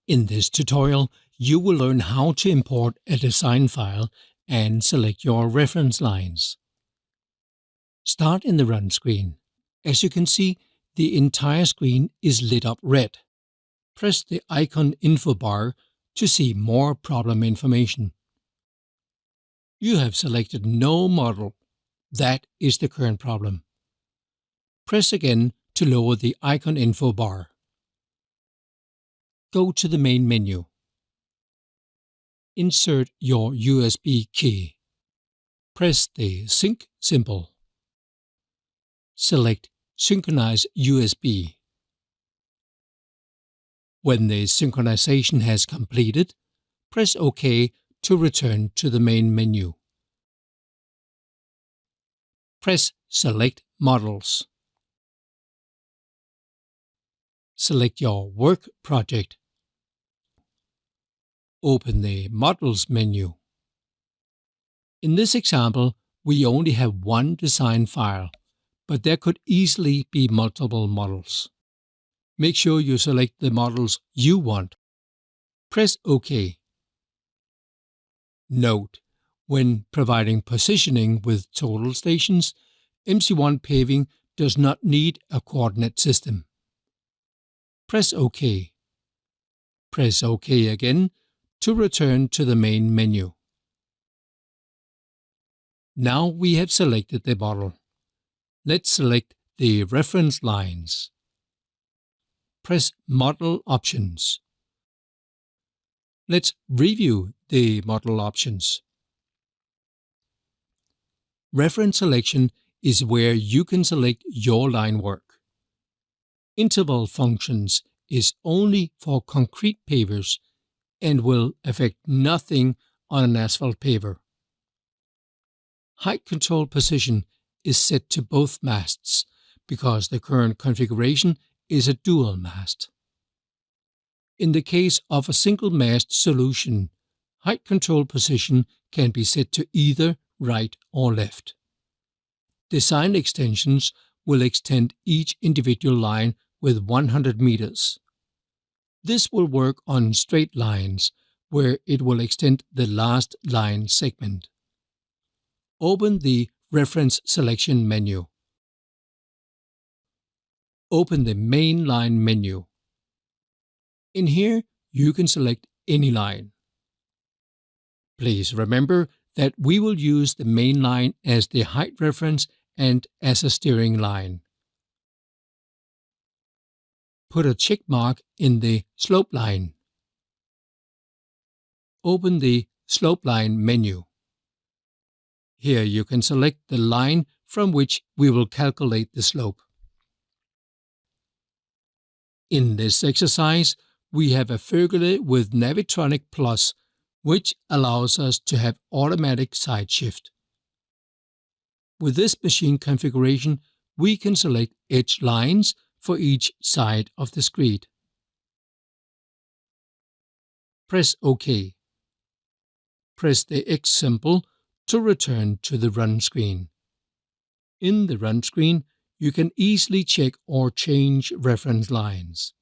In this tutorial, you will learn how to import a design file and select your reference lines. Start in the Run screen. As you can see, the entire screen is lit up red. Press the icon info bar to see more problem information. You have selected no model. That is the current problem. Press again to lower the icon info bar. Go to the main menu. Insert your USB key. Press the Sync symbol. Select Synchronize USB. When the synchronization has completed, press OK to return to the main menu. Press Select Models. Select your work project. Open the Models menu. In this example, we only have one design file, but there could easily be multiple models. Make sure you select the models you want. Press OK. Note: when providing positioning with total stations, MC1 paving does not need a coordinate system. Press OK. Press OK again to return to the main menu. Now we have selected the model. Let's select the reference lines. Press Model Options. Let's review the model options. Reference selection is where you can select your line work. Interval functions is only for concrete pavers and will affect nothing on an asphalt paver. Height control position is set to both masts because the current configuration is a dual mast. In the case of a single mast solution, height control position can be set to either right or left. Design extensions will extend each individual line with 100 meters. This will work on straight lines where it will extend the last line segment. Open the Reference Selection menu. Open the Main Line menu. In here, you can select any line. Please remember that we will use the main line as the height reference and as a steering line. Put a check mark in the Slope line. Open the Slope line menu. Here you can select the line from which we will calculate the slope. In this exercise, we have a Fergele with Navitronic Plus, which allows us to have automatic side shift. With this machine configuration, we can select edge lines for each side of the screed. Press OK. Press the X symbol to return to the Run screen. In the Run screen, you can easily check or change reference lines.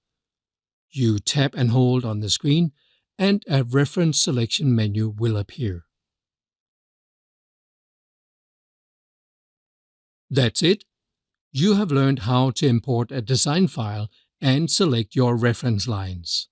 You tap and hold on the screen, and a reference selection menu will appear. That's it. You have learned how to import a design file and select your reference lines.